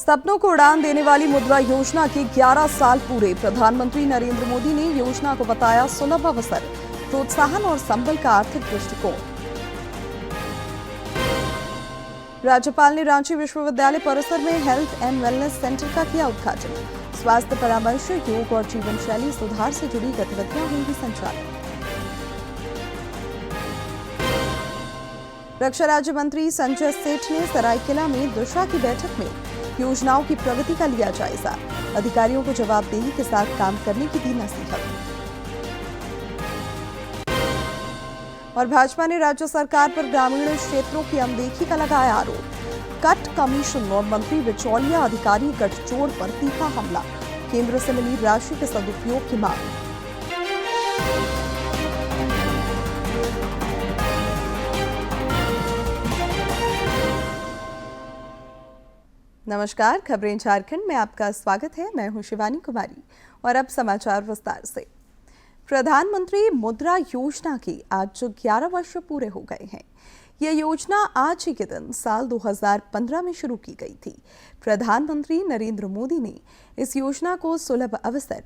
सपनों को उड़ान देने वाली मुद्रा योजना के 11 साल पूरे। प्रधानमंत्री नरेंद्र मोदी ने योजना को बताया सुलभ अवसर, प्रोत्साहन और संबल का आर्थिक दृष्टिकोण। राज्यपाल ने रांची विश्वविद्यालय परिसर में हेल्थ एंड वेलनेस सेंटर का किया उद्घाटन। स्वास्थ्य परामर्श, योग और जीवन शैली सुधार से जुड़ी गतिविधियां होंगी संचालित। रक्षा राज्य मंत्री संजय सेठ ने सरायकेला में दिशा की बैठक में योजनाओं की प्रगति का लिया जायजा। अधिकारियों को जवाबदेही के साथ काम करने की दी नसीहत। और भाजपा ने राज्य सरकार पर ग्रामीण क्षेत्रों की अनदेखी का लगाया आरोप। कट कमीशन और मंत्री बिचौलिया अधिकारी गठजोड़ पर तीखा हमला। केंद्र से मिली राशि के सदुपयोग की मांग। नमस्कार, खबरें झारखंड में आपका स्वागत है। मैं हूं शिवानी कुमारी और अब समाचार विस्तार से। प्रधानमंत्री मुद्रा योजना के आज 11 वर्ष पूरे हो गए हैं। यह योजना आज ही के दिन साल 2015 में शुरू की गई थी। प्रधानमंत्री नरेंद्र मोदी ने इस योजना को सुलभ अवसर,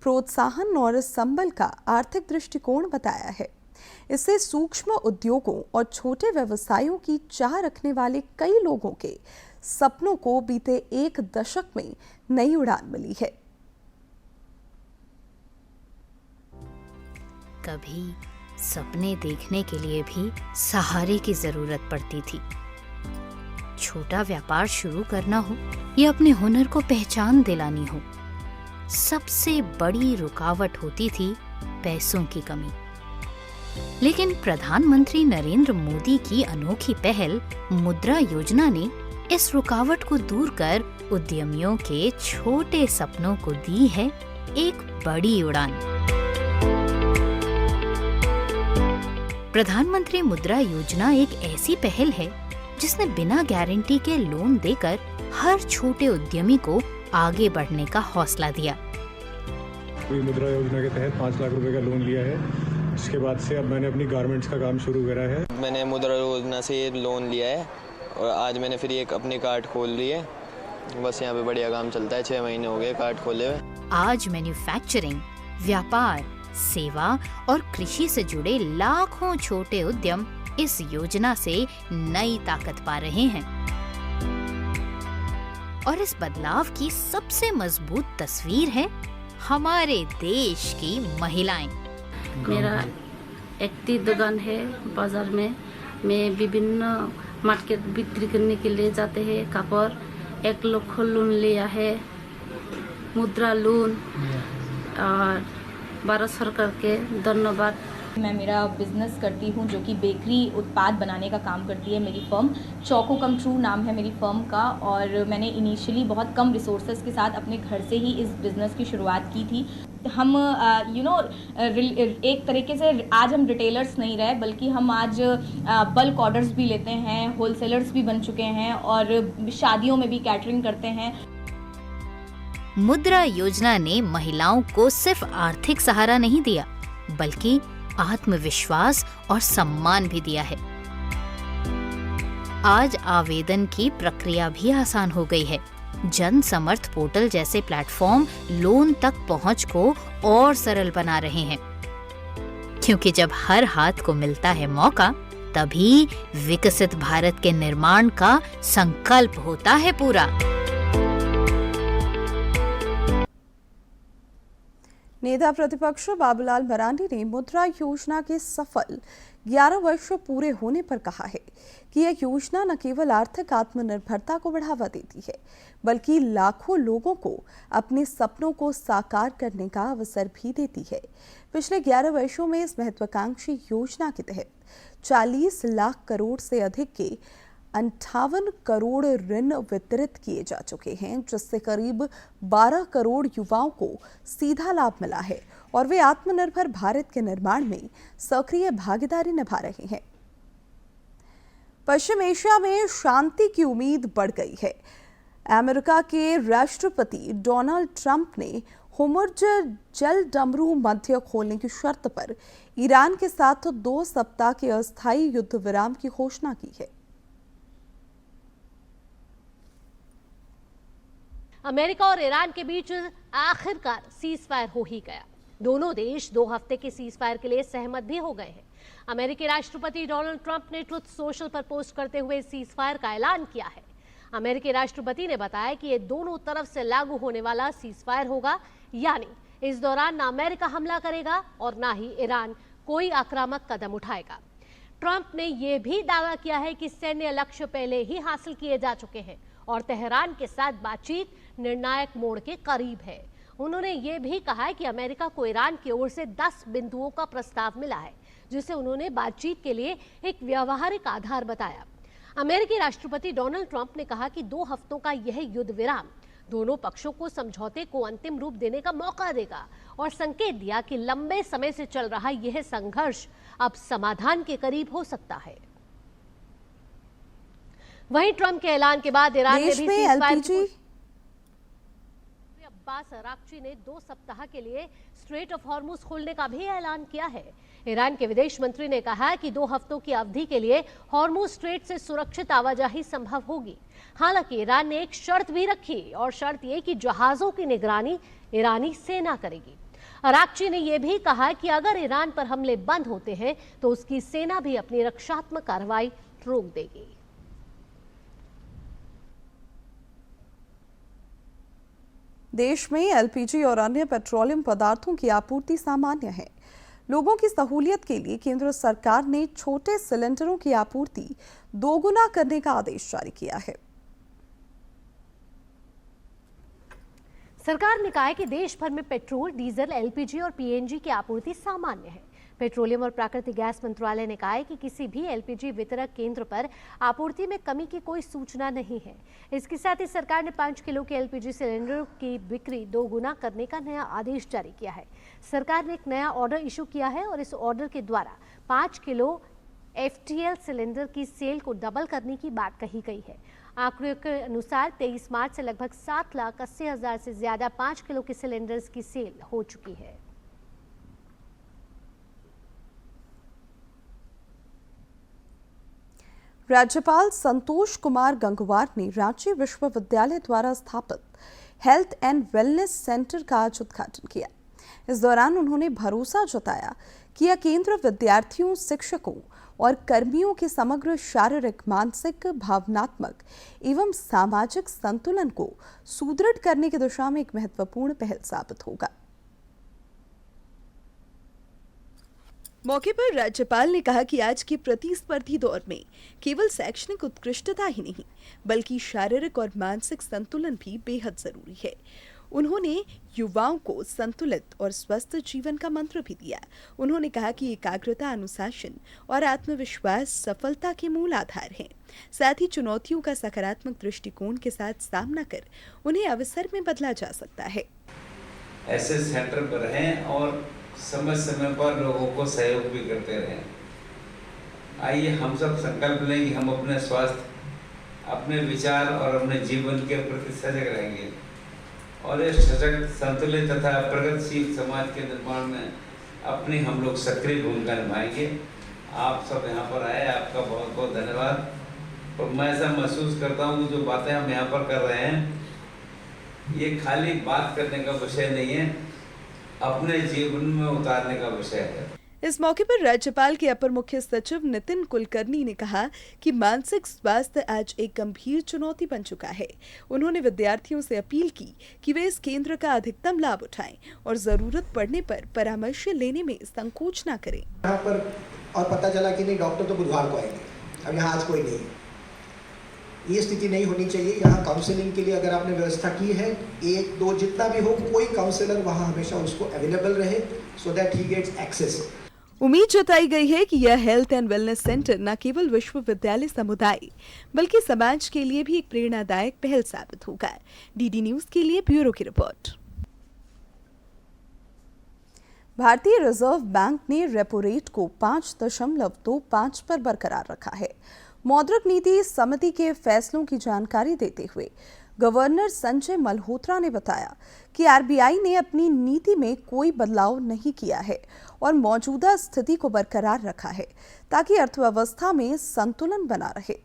प्रोत्साहन और संबल का आर्थिक दृष्टिकोण बताया है। इससे सूक्ष्म उद्योगों और छोटे व्यवसायों की चाह रखने वाले कई लोगों के सपनों को बीते एक दशक में नई उड़ान मिली है। कभी सपने देखने के लिए भी सहारे की जरूरत पड़ती थी। छोटा व्यापार शुरू करना हो या अपने हुनर को पहचान दिलानी हो, सबसे बड़ी रुकावट होती थी पैसों की कमी। लेकिन प्रधानमंत्री नरेंद्र मोदी की अनोखी पहल मुद्रा योजना ने इस रुकावट को दूर कर उद्यमियों के छोटे सपनों को दी है एक बड़ी उड़ान। प्रधानमंत्री मुद्रा योजना एक ऐसी पहल है जिसने बिना गारंटी के लोन देकर हर छोटे उद्यमी को आगे बढ़ने का हौसला दिया। मुद्रा योजना के तहत 5 लाख रुपए का लोन लिया है। इसके बाद से अब मैंने अपनी गारमेंट्स का काम शुरू करा है। मैंने मुद्रा योजना से लोन लिया है और आज मैंने फिर एक अपनी कार्ट खोल ली है। बस यहाँ पे बढ़िया काम चलता है। 6 महीने हो गए कार्ट खोले हुए। आज मैन्युफैक्चरिंग, व्यापार, सेवा और कृषि से जुड़े लाखों छोटे उद्यम इस योजना से नई ताकत पा रहे हैं। और इस बदलाव की सबसे मजबूत तस्वीर है हमारे देश की महिलाएं। मेरा एक दुकान है बाजार में। मैं विभिन्न मार्केट बिक्री करने के लिए जाते हैं। कपड़ 1 लाख लोन लिया है, मुद्रा लोन, और भारत सरकार के धन्यवाद। मैं मेरा बिजनेस करती हूँ जो कि बेकरी उत्पाद बनाने का काम करती है मेरी फर्म। चोको कम ट्रू नाम है मेरी फर्म का। और मैंने इनिशियली बहुत कम रिसोर्सेज के साथ अपने घर से ही इस बिज़नेस की शुरुआत की थी। हम एक तरीके से आज हम रिटेलर्स नहीं रहे, बल्कि हम आज बल्क ऑर्डर्स भी लेते हैं, होलसेलर्स भी बन चुके हैं और शादियों में भी कैटरिंग करते हैं। मुद्रा योजना ने महिलाओं को सिर्फ आर्थिक सहारा नहीं दिया, बल्कि आत्मविश्वास और सम्मान भी दिया है। आज आवेदन की प्रक्रिया भी आसान हो गई है। जन समर्थ पोर्टल जैसे प्लेटफॉर्म लोन तक पहुंच को और सरल बना रहे हैं, क्योंकि जब हर हाथ को मिलता है मौका, तभी विकसित भारत के निर्माण का संकल्प होता है पूरा। नेता प्रतिपक्ष बाबूलाल मरांडी ने मुद्रा योजना के सफल 11 वर्ष पूरे होने पर कहा है कि यह योजना न केवल आर्थिक आत्मनिर्भरता को बढ़ावा देती है, बल्कि लाखों लोगों को अपने सपनों को साकार करने का अवसर भी देती है। पिछले 11 वर्षों में इस महत्वाकांक्षी योजना के तहत 40 लाख करोड़ से अधिक के 58 करोड़ ऋण वितरित किए जा चुके हैं, जिससे करीब 12 करोड़ युवाओं को सीधा लाभ मिला है और वे आत्मनिर्भर भारत के निर्माण में सक्रिय भागीदारी निभा रहे हैं। पश्चिम एशिया में शांति की उम्मीद बढ़ गई है। अमेरिका के राष्ट्रपति डोनाल्ड ट्रंप ने होर्मुज़ जल डमरू मध्य खोलने की शर्त पर ईरान के साथ 2 सप्ताह के अस्थायी युद्ध विराम की घोषणा की है। अमेरिका और ईरान के बीच आखिरकार सीज फायर हो ही गया। दोनों देश 2 हफ्ते के सीज फायर के लिए सहमत भी हो गए हैं। अमेरिकी राष्ट्रपति डोनाल्ड ट्रंप ने ट्रुथ सोशल पर पोस्ट करते हुए सीज फायर का ऐलान किया है। अमेरिकी राष्ट्रपति ने बताया कि ये दोनों तरफ से लागू होने वाला सीज फायर होगा, यानी इस दौरान ना अमेरिका हमला करेगा और ना ही ईरान कोई आक्रामक कदम उठाएगा। ट्रंप ने यह भी दावा किया है कि सैन्य लक्ष्य पहले ही हासिल किए जा चुके हैं और तेहरान के साथ बातचीत निर्णायक मोड़ के करीब है। उन्होंने ये भी कहा है कि अमेरिका को ईरान की ओर से 10 बिंदुओं का प्रस्ताव मिला है, जिसे उन्होंने बातचीत के लिए एक व्यावहारिक आधार बताया। अमेरिकी राष्ट्रपति डोनाल्ड ट्रंप ने कहा कि 2 हफ्तों का यह युद्ध विराम दोनों पक्षों को समझौते को अंतिम रूप देने का मौका देगा और संकेत दिया कि लंबे समय से चल रहा यह संघर्ष अब समाधान के करीब हो सकता है। वहीं ट्रंप के ऐलान के बाद ईरान ने भी एलपीजी अब्बास अराक्ची ने 2 सप्ताह के लिए स्ट्रेट ऑफ हॉर्मुज खोलने का भी ऐलान किया है। ईरान के विदेश मंत्री ने कहा कि 2 हफ्तों की अवधि के लिए हॉर्मुज स्ट्रेट से सुरक्षित आवाजाही संभव होगी। हालांकि ईरान ने एक शर्त भी रखी और शर्त यह कि जहाजों की निगरानी ईरानी सेना करेगी। अराक्ची ने यह भी कहा कि अगर ईरान पर हमले बंद होते हैं तो उसकी सेना भी अपनी रक्षात्मक कार्रवाई रोक देगी। देश में एलपीजी और अन्य पेट्रोलियम पदार्थों की आपूर्ति सामान्य है। लोगों की सहूलियत के लिए केंद्र सरकार ने छोटे सिलेंडरों की आपूर्ति 2 गुना करने का आदेश जारी किया है। सरकार ने कहा है कि देश भर में पेट्रोल, डीजल, एलपीजी और पीएनजी की आपूर्ति सामान्य है। पेट्रोलियम और प्राकृतिक गैस मंत्रालय ने कहा है कि किसी भी एलपीजी वितरक केंद्र पर आपूर्ति में कमी की कोई सूचना नहीं है। इसके साथ ही सरकार ने 5 किलो के एलपीजी सिलेंडर की बिक्री 2 गुना करने का नया आदेश जारी किया है। सरकार ने एक नया ऑर्डर इशू किया है और इस ऑर्डर के द्वारा 5 किलो एफटीएल सिलेंडर की सेल को डबल करने की बात कही गई है। आंकड़ों के अनुसार 23 मार्च से लगभग 7,80,000 से ज्यादा 5 किलो के सिलेंडर्स की सेल हो चुकी है। राज्यपाल संतोष कुमार गंगवार ने रांची विश्वविद्यालय द्वारा स्थापित हेल्थ एंड वेलनेस सेंटर का आज उद्घाटन किया। इस दौरान उन्होंने भरोसा जताया कि यह केंद्र विद्यार्थियों, शिक्षकों और कर्मियों के समग्र शारीरिक, मानसिक, भावनात्मक एवं सामाजिक संतुलन को सुदृढ़ करने की दिशा में एक महत्वपूर्ण पहल साबित होगा। मौके पर राज्यपाल ने कहा कि आज के प्रतिस्पर्धी दौर में केवल शैक्षणिक उत्कृष्टता ही नहीं, बल्कि शारीरिक और मानसिक संतुलन भी बेहद जरूरी है। उन्होंने युवाओं को संतुलित और स्वस्थ जीवन का मंत्र भी दिया। उन्होंने कहा कि एकाग्रता, अनुशासन और आत्मविश्वास सफलता के मूल आधार हैं। साथ ही चुनौतियों का सकारात्मक दृष्टिकोण के साथ सामना कर उन्हें अवसर में बदला जा सकता है। ऐसे सेंटर पर रहें और समय समय पर लोगों को सहयोग भी करते रहें। आइए हम सब संकल्प लें कि हम अपने स्वास्थ्य, अपने विचार और अपने जीवन के प्रति सजग रहेंगे और इस सजग, संतुलित तथा प्रगतिशील समाज के निर्माण में अपनी हम लोग सक्रिय भूमिका निभाएंगे। आप सब यहाँ पर आए, आपका बहुत बहुत धन्यवाद। और मैं ऐसा महसूस करता हूँ कि जो बातें हम यहाँ पर कर रहे हैं, ये खाली बात करने का विषय नहीं है, अपने जीवन में उतारने का विषय है। इस मौके पर राज्यपाल के अपर मुख्य सचिव नितिन कुलकर्णी ने कहा कि मानसिक स्वास्थ्य आज एक गंभीर चुनौती बन चुका है। उन्होंने विद्यार्थियों से अपील की कि वे इस केंद्र का अधिकतम लाभ उठाएं और जरूरत पड़ने पर परामर्श लेने में संकोच न करें। यहाँ पर और पता चला कि नहीं, डॉक्टर तो बुधवार को आएंगे, अब यहाँ आज कोई नहीं है। ये स्थिति नहीं होनी चाहिए। यहाँ काउंसलिंग के लिए अगर आपने व्यवस्था की है, 1-2 जितना भी हो, कोई काउंसलर वहाँ हमेशा उसको अवेलेबल रहे, so that he gets access. उम्मीद जताई गई है कि यह हेल्थ एंड वेलनेस सेंटर न केवल विश्वविद्यालय समुदाय बल्कि समाज के लिए भी एक प्रेरणादायक पहल साबित होगा। डीडी न्यूज के लिए ब्यूरो की रिपोर्ट। भारतीय रिजर्व बैंक ने रेपो रेट को 5.25 पर बरकरार रखा है। मौद्रिक नीति समिति के फैसलों की जानकारी देते हुए गवर्नर संजय मल्होत्रा ने बताया कि आरबीआई ने अपनी नीति में कोई बदलाव नहीं किया है और मौजूदा स्थिति को बरकरार रखा है ताकि अर्थव्यवस्था में संतुलन बना रहे।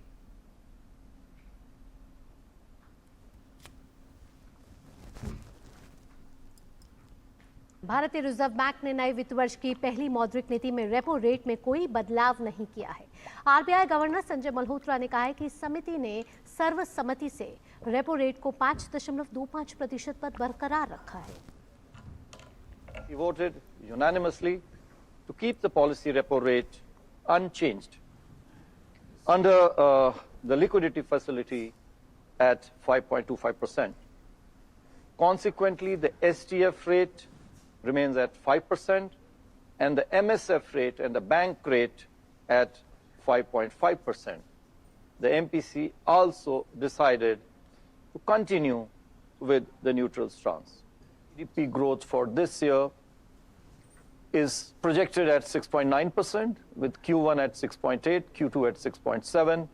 भारतीय रिजर्व बैंक ने नए वित्त वर्ष की पहली मौद्रिक नीति में रेपो रेट में कोई बदलाव नहीं किया है। आरबीआई गवर्नर संजय मल्होत्रा ने कहा है कि समिति ने सर्वसम्मति से रेपो रेट को 5.25% पर बरकरार रखा है। We voted unanimously to keep the policy repo rate unchanged under the liquidity facility at 5.25%. Consequently, the STF rate remains at 5% and the MSF rate and the bank rate at 5.5%. The MPC also decided to continue with the neutral stance. GDP growth for this year is projected at 6.9%, with Q1 at 6.8, Q2 at 6.7,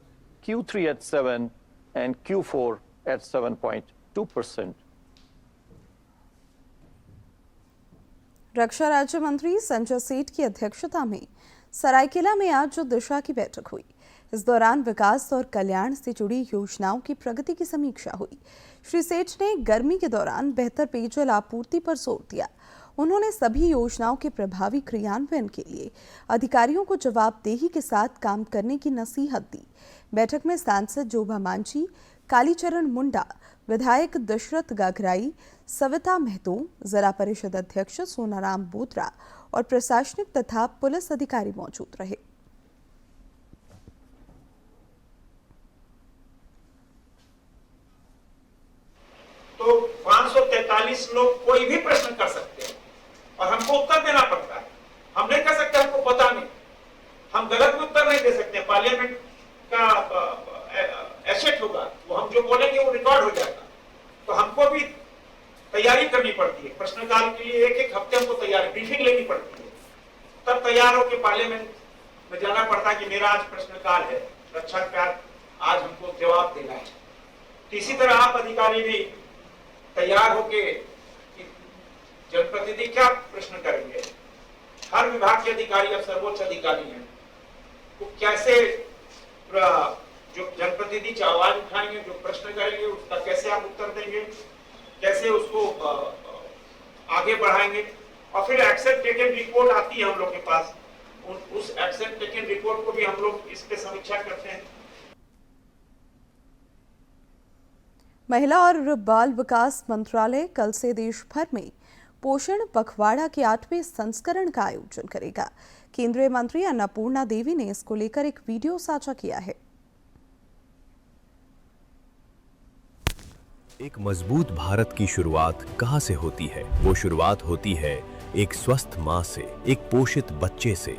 Q3 at 7, and Q4 at 7.2%. रक्षा राज्य मंत्री संजय सेठ की अध्यक्षता में सरायकेला में आज जो दिशा की बैठक हुई, इस दौरान विकास और कल्याण से जुड़ी योजनाओं की प्रगति की समीक्षा हुई। श्री सेठ ने गर्मी के दौरान बेहतर पेयजल आपूर्ति पर जोर दिया। उन्होंने सभी योजनाओं के प्रभावी क्रियान्वयन के लिए अधिकारियों को जवाबदेही के साथ काम करने की नसीहत दी। बैठक में सांसद जोबा मांझी, कालीचरण मुंडा, विधायक दशरथ गागराई, सविता महतो, जिला परिषद अध्यक्ष सोनाराम बोत्रा और प्रशासनिक तथा पुलिस अधिकारी मौजूद रहे। तो 543 लोग कोई भी प्रश्न कर सकते हैं और हमको उत्तर देना पड़ता है। हम नहीं कह सकते हमको पता नहीं, हम गलत भी उत्तर नहीं दे सकते। पार्लियामेंट का एसेट होगा, वो हम जो बोलेंगे वो रिकॉर्ड हो जाएगा। तो हमको भी तैयारी करनी पड़ती है। प्रश्नकाल के लिए एक हफ्ते हमको तैयारी ब्रीफिंग लेनी पड़ती है, तब तैयार होकर पार्लियामेंट में जाना पड़ता है कि मेरा आज प्रश्नकाल है, रक्षा का आज हमको जवाब देना है। तो इसी तरह आप अधिकारी भी तैयार होके जनप्रतिनिधि क्या प्रश्न करेंगे। हर विभाग के अधिकारी अब सर्वोच्च अधिकारी हैं, तो कैसे जो जनप्रतिनिधि आवाज उठाएंगे, जो प्रश्न करेंगे, उसका कैसे आप उत्तर देंगे, कैसे उसको आगे बढ़ाएंगे। और फिर एक्शन टेकन रिपोर्ट आती है हम लोग के पास, उस एक्शन टेकन रिपोर्ट को भी हम लोग इस पे समीक्षा करते हैं। महिला और बाल विकास मंत्रालय कल से देश भर में पोषण पखवाड़ा के 8वें संस्करण का आयोजन करेगा। केंद्रीय मंत्री अन्नपूर्णा देवी ने इसको लेकर एक वीडियो साझा किया है। एक मजबूत भारत की शुरुआत कहां से होती है? वो शुरुआत होती है एक स्वस्थ मां से, एक पोषित बच्चे से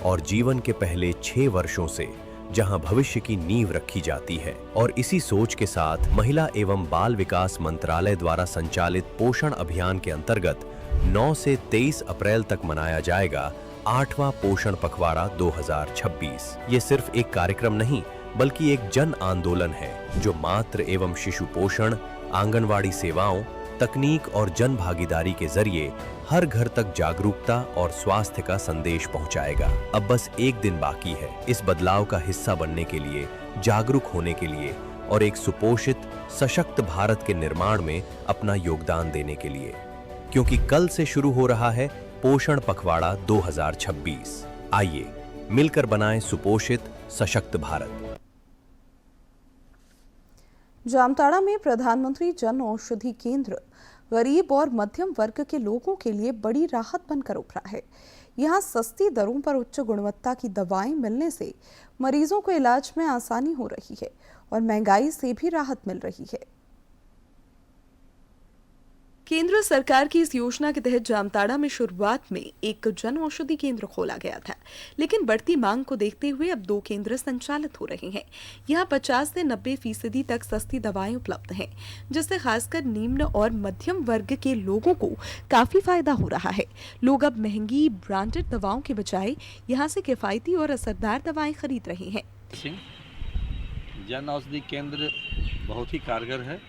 और जीवन के पहले 6 वर्षों से, जहां भविष्य की नींव रखी जाती है। और इसी सोच के साथ महिला एवं बाल विकास मंत्रालय द्वारा संचालित पोषण अभियान के अंतर्गत 9 से 23 अप्रैल तक मनाया जाएगा 8वां पोषण पखवाड़ा 2026। ये सिर्फ एक कार्यक्रम नहीं, बल्कि एक जन आंदोलन है जो मातृ एवं शिशु पोषण, आंगनवाड़ी सेवाओं, तकनीक और जन भागीदारी के जरिए हर घर तक जागरूकता और स्वास्थ्य का संदेश पहुंचाएगा। अब बस एक दिन बाकी है इस बदलाव का हिस्सा बनने के लिए, जागरूक होने के लिए और एक सुपोषित, सशक्त भारत के निर्माण में अपना योगदान देने के लिए। क्योंकि कल से शुरू हो रहा है पोषण पखवाड़ा 2026। आइए मिलकर बनाएं सुपोषित, सशक्त भारत। जामताड़ा में प्रधानमंत्री जन औषधि केंद्र गरीब और मध्यम वर्ग के लोगों के लिए बड़ी राहत बनकर उभरा है। यहाँ सस्ती दरों पर उच्च गुणवत्ता की दवाएं मिलने से मरीजों को इलाज में आसानी हो रही है और महंगाई से भी राहत मिल रही है। केंद्र सरकार की इस योजना के तहत जामताड़ा में शुरुआत में एक जन औषधि केंद्र खोला गया था, लेकिन बढ़ती मांग को देखते हुए अब 2 केंद्र संचालित हो रहे हैं। यहाँ 50 से 90% तक सस्ती दवाएं उपलब्ध हैं, जिससे खासकर निम्न और मध्यम वर्ग के लोगों को काफी फायदा हो रहा है। लोग अब महंगी ब्रांडेड दवाओं के बजाय यहाँ से किफायती और असरदार दवाएं खरीद रहे हैं। जन औषधि केंद्र बहुत ही कारगर है।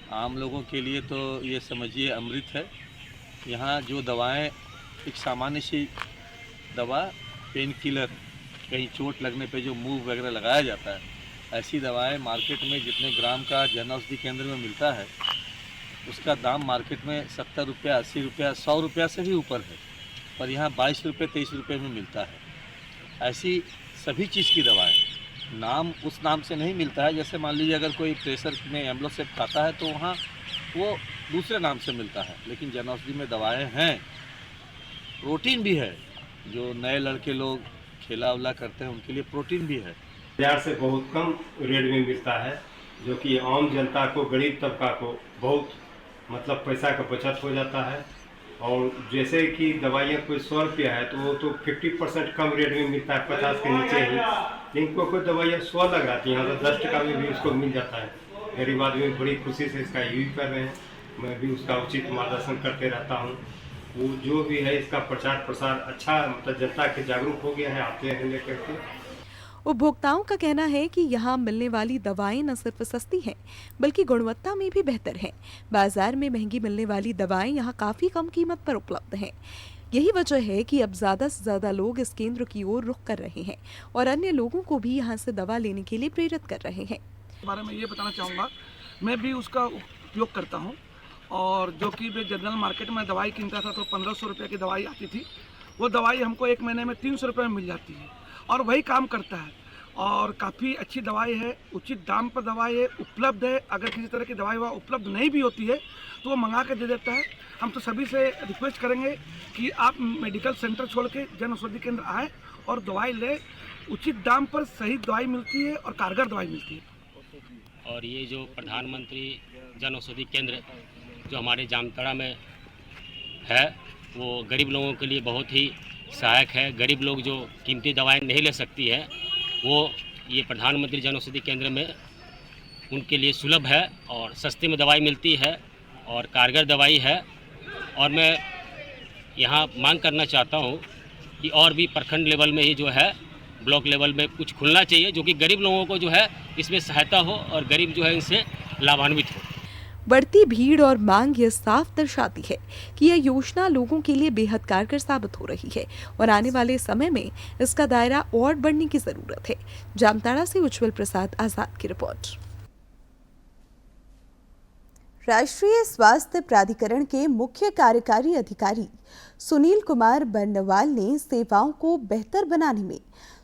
आम लोगों के लिए तो ये समझिए अमृत है। यहाँ जो दवाएं, एक सामान्य सी दवा, पेन किलर, कहीं चोट लगने पे जो मूव वगैरह लगाया जाता है, ऐसी दवाएं मार्केट में जितने ग्राम का जन औषधि केंद्र में मिलता है, उसका दाम मार्केट में 70 रुपया, 80 रुपया, 100 रुपया से भी ऊपर है, पर यहाँ 22 रुपये 23 रुपये में मिलता है। ऐसी सभी चीज़ की दवाएं नाम उस नाम से नहीं मिलता है। जैसे मान लीजिए अगर कोई प्रेशर में एम्ब्लोसेप खाता है तो वहाँ वो दूसरे नाम से मिलता है, लेकिन जन औषधि में दवाएं हैं, प्रोटीन भी है। जो नए लड़के लोग खेला उला करते हैं उनके लिए प्रोटीन भी है। बाजार से बहुत कम रेट में मिलता है, जो कि आम जनता को, गरीब तबका को बहुत मतलब पैसा का बचत हो जाता है। और जैसे कि दवाइयाँ कोई 100 रुपया है तो वो तो 50% कम रेट में मिलता है, 50 के नीचे ही। इनको कोई दवाइयाँ 100 लगाती हैं, यहाँ तो 10 टका में भी उसको मिल जाता है। गरीब आदमी बड़ी खुशी से इसका यूज कर रहे हैं, मैं भी उसका उचित मार्गदर्शन करते रहता हूँ। वो जो भी है इसका प्रचार प्रसार अच्छा मतलब जनता के जागरूक हो गया है, आते हैं लेकर के। उपभोक्ताओं का कहना है कि यहाँ मिलने वाली दवाएं न सिर्फ सस्ती हैं, बल्कि गुणवत्ता में भी बेहतर हैं। बाजार में महंगी मिलने वाली दवाएं यहाँ काफी कम कीमत पर उपलब्ध हैं। यही वजह है कि अब ज्यादा से ज्यादा लोग इस केंद्र की ओर रुख कर रहे हैं और अन्य लोगों को भी यहाँ से दवा लेने के लिए प्रेरित कर रहे हैं। बारे में ये बताना चाहूँगा, मैं भी उसका उपयोग करता हूँ। और जो कि मैं जनरल मार्केट में दवाई कीनता था तो 1500 रुपये की दवाई आती थी, वो दवाई हमको 1 महीने में 300 रुपये में मिल जाती है और वही काम करता है। और काफ़ी अच्छी दवाई है, उचित दाम पर दवाई है, उपलब्ध है। अगर किसी तरह की दवाई वहाँ उपलब्ध नहीं भी होती है तो वो मंगा के दे देता है। हम तो सभी से रिक्वेस्ट करेंगे कि आप मेडिकल सेंटर छोड़ के जन औषधि केंद्र आएँ और दवाई लें। उचित दाम पर सही दवाई मिलती है और कारगर दवाई मिलती है। और ये जो प्रधानमंत्री जन औषधि केंद्र जो हमारे जामताड़ा में है, वो गरीब लोगों के लिए बहुत ही सहायक है। गरीब लोग जो कीमती दवाएं नहीं ले सकती है, वो ये प्रधानमंत्री जन औषधि केंद्र में उनके लिए सुलभ है और सस्ते में दवाई मिलती है और कारगर दवाई है। और मैं यहाँ मांग करना चाहता हूँ कि और भी प्रखंड लेवल में ही जो है, ब्लॉक लेवल में कुछ खुलना चाहिए, जो कि गरीब लोगों को जो है इसमें सहायता हो और गरीब जो है इनसे लाभान्वित हो। बढ़ती भीड़ और मांग यह साफ दर्शाती है कि यह योजना लोगों के लिए बेहद कारगर साबित हो रही है और आने वाले समय में इसका दायरा और बढ़ने की जरूरत है। जामताड़ा से उज्जवल प्रसाद आजाद की रिपोर्ट। राष्ट्रीय स्वास्थ्य प्राधिकरण के मुख्य कार्यकारी अधिकारी सुनील कुमार बर्नवाल ने सेवाओं को बेहतर बनाने में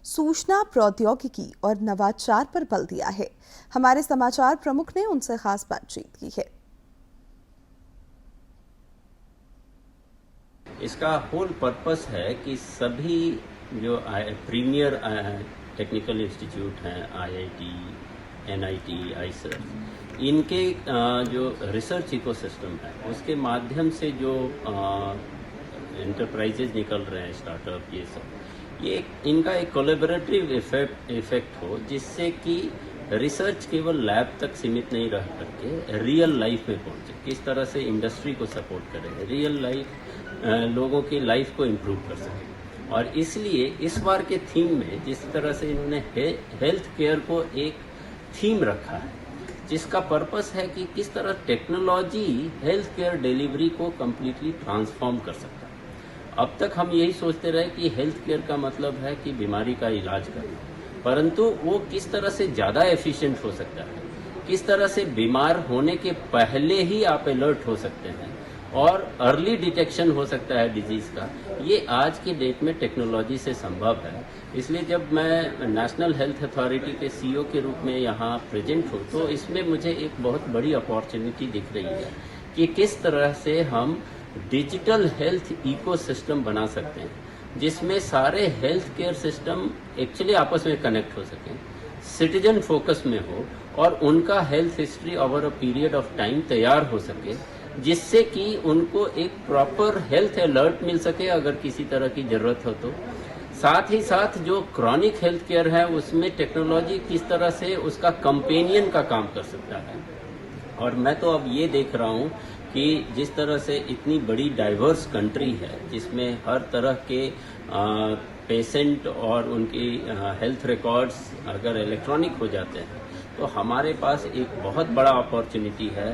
सूचना प्रौद्योगिकी और नवाचार पर बल दिया है। हमारे समाचार प्रमुख ने उनसे खास बातचीत की है। इसका होल पर्पस है कि सभी जो प्रीमियर टेक्निकल इंस्टीट्यूट हैं, IIT, NIT, ISER, इनके जो रिसर्च इकोसिस्टम है उसके माध्यम से जो एंटरप्राइजेज निकल रहे हैं, स्टार्टअप, ये सब, ये इनका एक कोलैबोरेटिव इफेक्ट हो, जिससे कि रिसर्च केवल लैब तक सीमित नहीं रह करके रियल लाइफ में पहुंचे। किस तरह से इंडस्ट्री को सपोर्ट करें, रियल लाइफ लोगों की लाइफ को इम्प्रूव कर सकें। और इसलिए इस बार के थीम में जिस तरह से इन्होंने हेल्थ केयर को एक थीम रखा है, जिसका पर्पस है कि किस तरह टेक्नोलॉजी हेल्थ केयर डिलीवरी को कम्प्लीटली ट्रांसफॉर्म कर सकता है। अब तक हम यही सोचते रहे कि हेल्थ केयर का मतलब है कि बीमारी का इलाज करना, परंतु वो किस तरह से ज़्यादा एफिशिएंट हो सकता है, किस तरह से बीमार होने के पहले ही आप अलर्ट हो सकते हैं और अर्ली डिटेक्शन हो सकता है डिजीज़ का, ये आज के डेट में टेक्नोलॉजी से संभव है। इसलिए जब मैं नेशनल हेल्थ अथॉरिटी के CEO के रूप में यहाँ प्रेजेंट हूँ तो इसमें मुझे एक बहुत बड़ी अपॉर्चुनिटी दिख रही है कि किस तरह से हम डिजिटल हेल्थ इकोसिस्टम बना सकते हैं, जिसमें सारे हेल्थ केयर सिस्टम एक्चुअली आपस में कनेक्ट हो सकें, सिटीजन फोकस में हो और उनका health history over a period of time तैयार हो सके, जिससे कि उनको एक प्रॉपर हेल्थ अलर्ट मिल सके अगर किसी तरह की ज़रूरत हो तो। साथ ही साथ जो क्रॉनिक हेल्थ केयर है उसमें टेक्नोलॉजी किस तरह से उसका कंपेनियन का काम कर सकता है। और मैं तो अब ये देख रहा हूँ कि जिस तरह से इतनी बड़ी डाइवर्स कंट्री है, जिसमें हर तरह के पेशेंट और उनकी हेल्थ रिकॉर्ड्स अगर इलेक्ट्रॉनिक हो जाते हैं, तो हमारे पास एक बहुत बड़ा अपॉर्चुनिटी है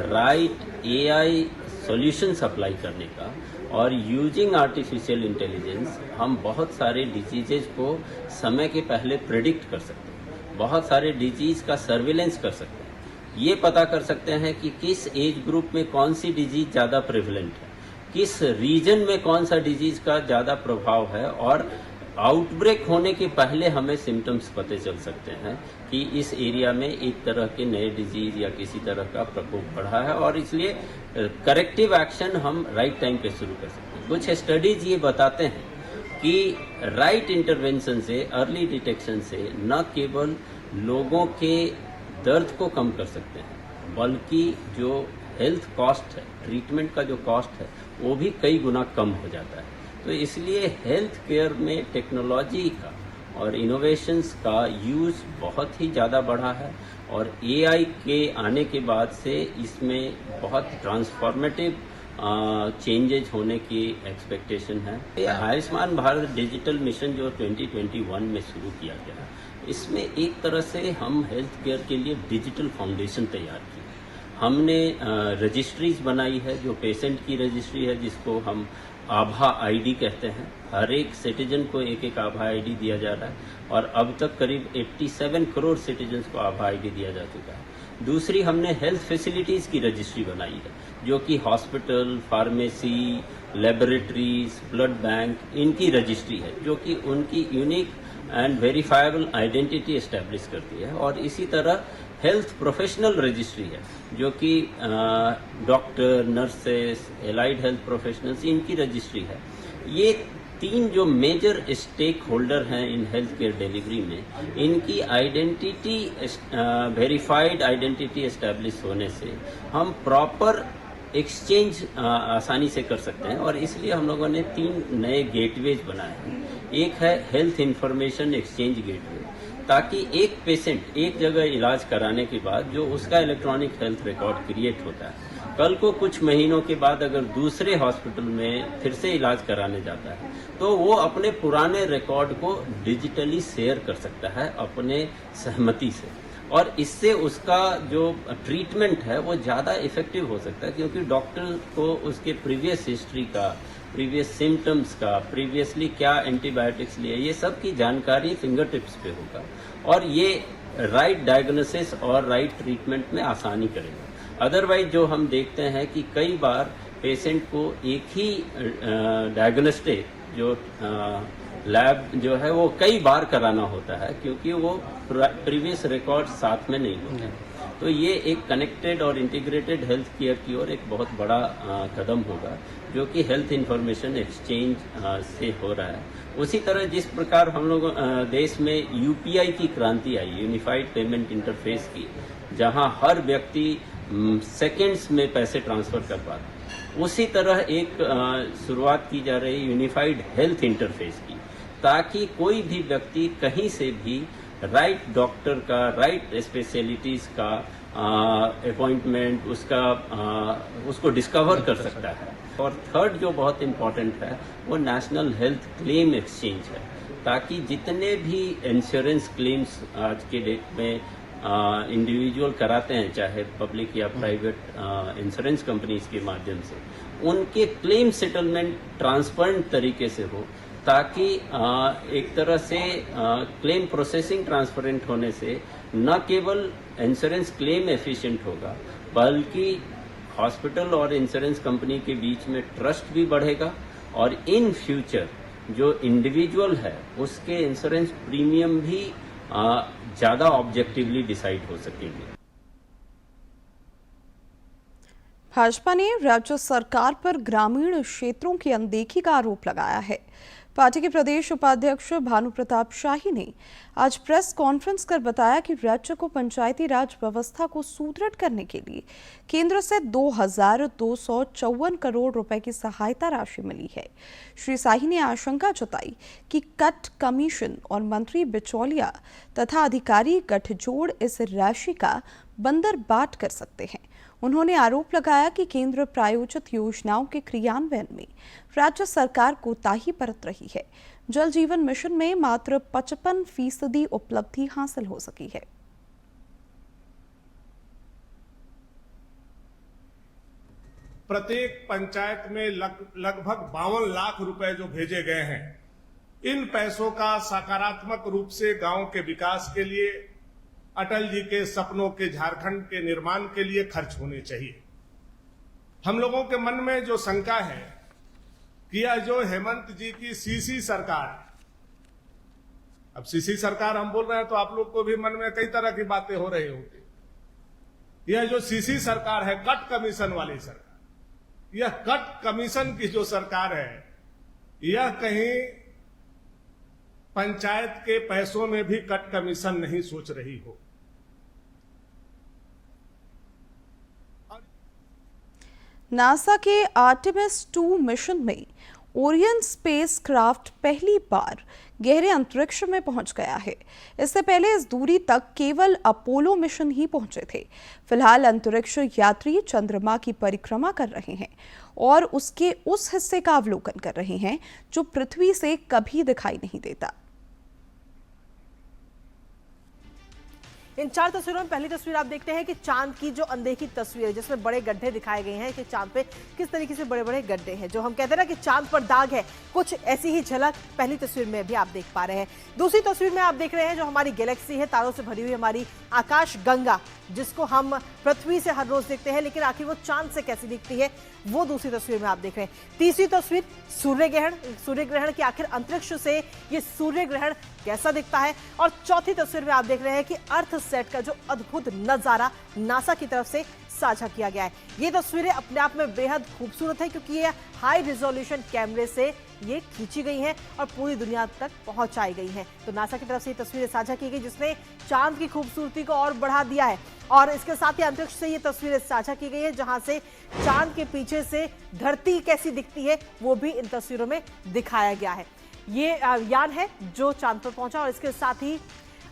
राइट AI सॉल्यूशन सप्लाई करने का। और यूजिंग आर्टिफिशियल इंटेलिजेंस हम बहुत सारे डिजीजेज को समय के पहले प्रेडिक्ट कर सकते हैं, बहुत सारे डिजीज का सर्विलेंस कर सकते हैं। ये पता कर सकते हैं कि किस एज ग्रुप में कौन सी डिजीज ज़्यादा प्रेवलेंट है, किस रीजन में कौन सा डिजीज का ज़्यादा प्रभाव है, और आउटब्रेक होने के पहले हमें सिम्टम्स पता चल सकते हैं कि इस एरिया में एक तरह के नए डिजीज या किसी तरह का प्रकोप बढ़ा है, और इसलिए करेक्टिव एक्शन हम राइट टाइम पे शुरू कर सकते हैं। कुछ स्टडीज ये बताते हैं कि राइट इंटरवेंशन से, अर्ली डिटेक्शन से न केवल लोगों के दर्द को कम कर सकते हैं, बल्कि जो हेल्थ कॉस्ट है, ट्रीटमेंट का जो कॉस्ट है, वो भी कई गुना कम हो जाता है। तो इसलिए हेल्थ केयर में टेक्नोलॉजी का और इनोवेशंस का यूज़ बहुत ही ज़्यादा बढ़ा है, और एआई के आने के बाद से इसमें बहुत ट्रांसफॉर्मेटिव चेंजेज होने की एक्सपेक्टेशन है। आयुष्मान भारत डिजिटल मिशन जो 2021 में शुरू किया गया, इसमें एक तरह से हम हेल्थ केयर के लिए डिजिटल फाउंडेशन तैयार की। हमने रजिस्ट्रीज बनाई है, जो पेशेंट की रजिस्ट्री है, जिसको हम आभा आईडी कहते हैं। हर एक सिटीजन को एक एक आभा आईडी दिया जा रहा है, और अब तक करीब 87 करोड़ सिटीजन्स को आभा आईडी दिया जा चुका है। दूसरी, हमने हेल्थ फैसिलिटीज़ की रजिस्ट्री बनाई है, जो कि hospital, pharmacy, laboratories, blood bank, इनकी रजिस्ट्री है, जो कि उनकी unique and verifiable identity establish करती है। और इसी तरह हेल्थ प्रोफेशनल रजिस्ट्री है, जो कि doctor, nurses, allied health professionals, इनकी रजिस्ट्री है। ये तीन जो मेजर स्टेक होल्डर हैं इन हेल्थ केयर डिलीवरी में, इनकी आइडेंटिटी, वेरीफाइड आइडेंटिटी एस्टेब्लिश होने से हम प्रॉपर एक्सचेंज आसानी से कर सकते हैं। और इसलिए हम लोगों ने 3 नए गेटवेज बनाए हैं। एक है हेल्थ इंफॉर्मेशन एक्सचेंज गेटवे, ताकि एक पेशेंट एक जगह इलाज कराने के बाद जो उसका इलेक्ट्रॉनिक हेल्थ रिकॉर्ड क्रिएट होता है, कल को कुछ महीनों के बाद अगर दूसरे हॉस्पिटल में फिर से इलाज कराने जाता है, तो वो अपने पुराने रिकॉर्ड को डिजिटली शेयर कर सकता है अपने सहमति से, और इससे उसका जो ट्रीटमेंट है वो ज़्यादा इफेक्टिव हो सकता है, क्योंकि डॉक्टर को उसके प्रीवियस हिस्ट्री का, प्रीवियस सिम्टम्स का, प्रीवियसली क्या एंटीबायोटिक्स लिए, ये सब की जानकारी फिंगर टिप्स पे होगा, और ये राइट डायग्नोसिस और राइट ट्रीटमेंट में आसानी करेगा। अदरवाइज जो हम देखते हैं कि कई बार पेशेंट को एक ही डायग्नोस्टिक जो लैब जो है वो कई बार कराना होता है, क्योंकि वो प्रीवियस रिकॉर्ड साथ में नहीं होते। तो ये एक कनेक्टेड और इंटीग्रेटेड हेल्थ केयर की ओर एक बहुत बड़ा कदम होगा, जो कि हेल्थ इंफॉर्मेशन एक्सचेंज से हो रहा है। उसी तरह जिस प्रकार हम लोग देश में यूपीआई की क्रांति आई, यूनिफाइड पेमेंट इंटरफेस की, जहां हर व्यक्ति सेकेंड्स में पैसे ट्रांसफर कर पाता है, उसी तरह एक शुरुआत की जा रही यूनिफाइड हेल्थ इंटरफेस की, ताकि कोई भी व्यक्ति कहीं से भी राइट डॉक्टर का, राइट स्पेशलिटीज का अपॉइंटमेंट उसको डिस्कवर कर सकता है। और थर्ड जो बहुत इम्पोर्टेंट है वो नेशनल हेल्थ क्लेम एक्सचेंज है, ताकि जितने भी इंश्योरेंस क्लेम्स आज के डेट में इंडिविजुअल कराते हैं, चाहे पब्लिक या प्राइवेट इंश्योरेंस कंपनीज के माध्यम से, उनके क्लेम सेटलमेंट ट्रांसपेरेंट तरीके से हो, ताकि एक तरह से क्लेम प्रोसेसिंग ट्रांसपेरेंट होने से न केवल इंश्योरेंस क्लेम एफिशिएंट होगा, बल्कि हॉस्पिटल और इंश्योरेंस कंपनी के बीच में ट्रस्ट भी बढ़ेगा, और इन फ्यूचर जो इंडिविजुअल है उसके इंश्योरेंस प्रीमियम भी ज़्यादा ऑब्जेक्टिवली डिसाइड हो सकेंगे। भाजपा ने राज्य सरकार पर ग्रामीण क्षेत्रों की अनदेखी का आरोप लगाया है। पार्टी के प्रदेश उपाध्यक्ष भानु प्रताप शाही ने आज प्रेस कॉन्फ्रेंस कर बताया कि राज्य को पंचायती राज व्यवस्था को सुदृढ़ करने के लिए केंद्र से 2,254 करोड़ रुपए की सहायता राशि मिली है। श्री शाही ने आशंका जताई कि कट कमीशन और मंत्री बिचौलिया तथा अधिकारी गठजोड़ इस राशि का बंदरबाट कर सकते हैं। उन्होंने आरोप लगाया कि केंद्र प्रायोजित योजनाओं के क्रियान्वयन में राज्य सरकार कोताही बरत रही है। जल जीवन मिशन में मात्र 55% उपलब्धि हासिल हो सकी है। प्रत्येक पंचायत में लगभग 52 लाख रुपए जो भेजे गए हैं, इन पैसों का सकारात्मक रूप से गांव के विकास के लिए, अटल जी के सपनों के झारखंड के निर्माण के लिए खर्च होने चाहिए। हम लोगों के मन में जो शंका है कि यह जो हेमंत जी की सीसी सरकार, अब सीसी सरकार हम बोल रहे हैं तो आप लोग को भी मन में कई तरह की बातें हो रही होंगी। यह जो सीसी सरकार है, कट कमीशन वाली सरकार, यह कट कमीशन की जो सरकार है, यह कहीं पंचायत के पैसों में भी कट कमीशन नहीं सोच रही हो। नासा के आर्टेमिस 2 मिशन में ओरियन स्पेसक्राफ्ट पहली बार गहरे अंतरिक्ष में पहुंच गया है। इससे पहले इस दूरी तक केवल अपोलो मिशन ही पहुंचे थे। फिलहाल अंतरिक्ष यात्री चंद्रमा की परिक्रमा कर रहे हैं और उसके उस हिस्से का अवलोकन कर रहे हैं जो पृथ्वी से कभी दिखाई नहीं देता। इन 4 तस्वीरों में पहली तस्वीर आप देखते हैं कि चांद की जो अनदेखी तस्वीर है, जिसमें बड़े गड्ढे दिखाए गए हैं कि चांद पे किस तरीके से बड़े बड़े गड्ढे हैं। जो हम कहते हैं ना कि चांद पर दाग है, कुछ ऐसी ही झलक पहली तस्वीर में भी आप देख पा रहे हैं। दूसरी तस्वीर में आप देख रहे हैं जो हमारी गैलेक्सी है, तारों से भरी हुई हमारी आकाश गंगा, जिसको हम पृथ्वी से हर रोज देखते हैं, लेकिन आखिर वो चांद से कैसी दिखती है, वो दूसरी तस्वीर में आप देख रहे हैं। तीसरी तस्वीर सूर्य ग्रहण की आखिर अंतरिक्ष से ये सूर्य ग्रहण कैसा दिखता है। और चौथी तस्वीर में आप देख रहे हैं कि अर्थ सेट का जो अद्भुत नजारा नासा की तरफ से साझा किया गया है। ये तस्वीरें अपने आप में बेहद खूबसूरत है क्योंकि ये हाई रिजोल्यूशन कैमरे से ये खींची गई हैं और पूरी दुनिया तक पहुंचाई गई हैं। तो नासा की तरफ से ये तस्वीरें साझा की गई जिसने चांद की खूबसूरती को और बढ़ा दिया है। और इसके साथ ही अंतरिक्ष से ये तस्वीरें साझा की गई है जहां से चांद के पीछे से धरती कैसी दिखती है वो भी इन तस्वीरों में दिखाया गया है। ये यान है जो चांद पर पहुंचा और इसके साथ ही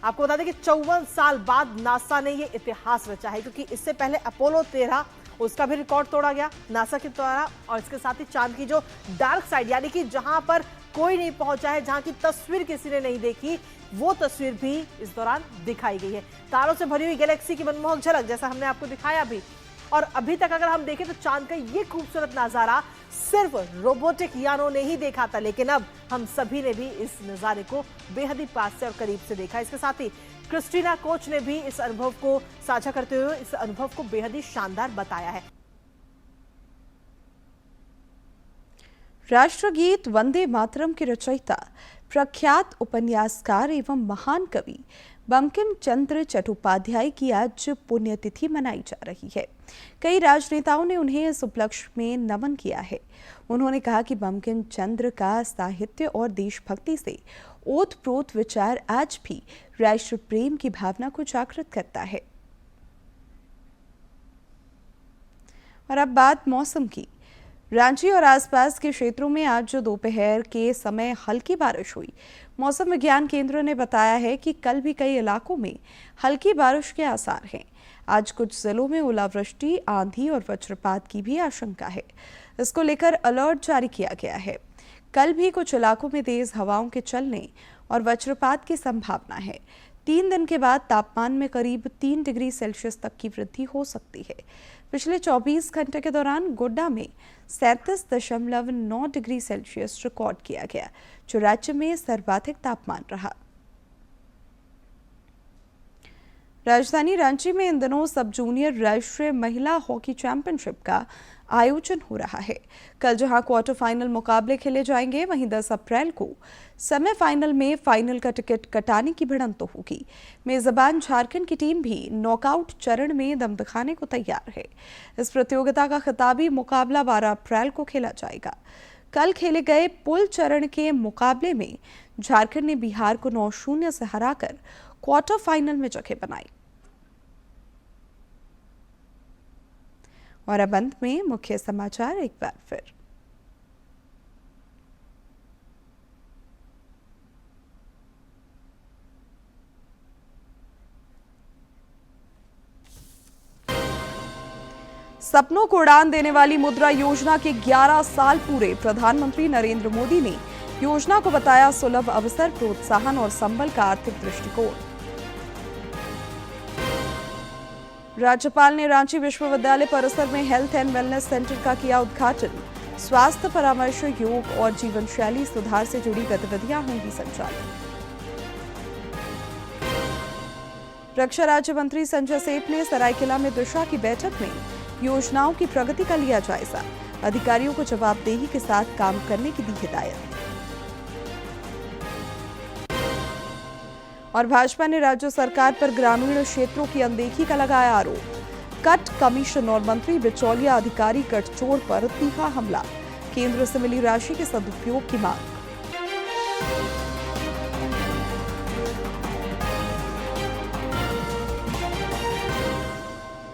आपको बता दें कि 54 साल बाद नासा ने ये इतिहास रचा है क्योंकि इससे पहले अपोलो 13 उसका भी रिकॉर्ड तोड़ा गया नासा के द्वारा। और इसके साथ ही चांद की जो डार्क साइड यानी कि जहां पर कोई नहीं पहुंचा है, जहां की तस्वीर किसी ने नहीं देखी, वो तस्वीर भी इस दौरान दिखाई गई है। तारों से भरी हुई गैलेक्सी की मनमोहक झलक जैसा हमने आपको दिखाया भी। और अभी तक अगर हम देखें तो चांद का ये खूबसूरत नजारा सिर्फ रोबोटिक यानों ने ही देखा था, लेकिन अब हम सभी ने भी इस नजारे को बेहद ही पास से और करीब से देखा। इसके साथ ही क्रिस्टीना कोच ने भी इस अनुभव को साझा करते हुए इस अनुभव को बेहद ही शानदार बताया है। राष्ट्रगीत वंदे मातरम के रचयिता, प्रख्यात उपन्यासकार एवं महान कवि बंकिम चंद्र चट्टोपाध्याय की आज पुण्यतिथि मनाई जा रही है। कई राजनेताओं ने उन्हें इस उपलक्ष्य में नमन किया है। उन्होंने कहा कि बंकिम चंद्र का साहित्य और देशभक्ति से ओतप्रोत विचार आज भी राष्ट्र प्रेम की भावना को जागृत करता है। और अब बात मौसम की। रांची और आसपास के क्षेत्रों में आज दोपहर के समय हल्की बारिश हुई। मौसम विज्ञान केंद्र ने बताया है कि कल भी कई इलाकों में हल्की बारिश के आसार हैं। आज कुछ जिलों में ओलावृष्टि, आंधी और वज्रपात की भी आशंका है। इसको लेकर अलर्ट जारी किया गया है। कल भी कुछ इलाकों में तेज हवाओं के चलने और वज्रपात की संभावना है। 3 दिन के बाद तापमान में करीब 3 डिग्री सेल्सियस तक की वृद्धि हो सकती है। पिछले 24 घंटे के दौरान गोड्डा में 37.9 डिग्री सेल्सियस रिकॉर्ड किया गया, जो राज्य में सर्वाधिक तापमान रहा। राजधानी रांची में इन दिनों सब जूनियर राष्ट्रीय महिला हॉकी चैंपियनशिप का आयोजन हो रहा है। कल जहां क्वार्टर फाइनल मुकाबले खेले जाएंगे, वहीं 10 अप्रैल को सेमीफाइनल में फाइनल का टिकट कटाने की भिड़ंत तो होगी। मेजबान झारखंड की टीम भी नॉकआउट चरण में दम दिखाने को तैयार है। इस प्रतियोगिता का खिताबी मुकाबला 12 अप्रैल को खेला जाएगा। कल खेले गए पुल चरण के मुकाबले में झारखंड ने बिहार को 9-0 से हराकर क्वार्टर फाइनल में जगह बनाई। और अब अंत में मुख्य समाचार एक बार फिर। सपनों को उड़ान देने वाली मुद्रा योजना के 11 साल पूरे। प्रधानमंत्री नरेंद्र मोदी ने योजना को बताया सुलभ अवसर, प्रोत्साहन और संबल का आर्थिक दृष्टिकोण। राज्यपाल ने रांची विश्वविद्यालय परिसर में हेल्थ एंड वेलनेस सेंटर का किया उद्घाटन। स्वास्थ्य परामर्श, योग और जीवन शैली सुधार से जुड़ी गतिविधियां होंगी संचालित। रक्षा राज्य मंत्री संजय सेठ ने सरायकेला में दिशा की बैठक में योजनाओं की प्रगति का लिया जायजा। अधिकारियों को जवाबदेही के साथ काम करने की दी हिदायत। और भाजपा ने राज्य सरकार पर ग्रामीण क्षेत्रों की अनदेखी का लगाया आरोप। कट कमीशन और मंत्री बिचौलिया अधिकारी गठजोड़ पर तीखा हमला। केंद्र से मिली राशि के सदुपयोग की मांग।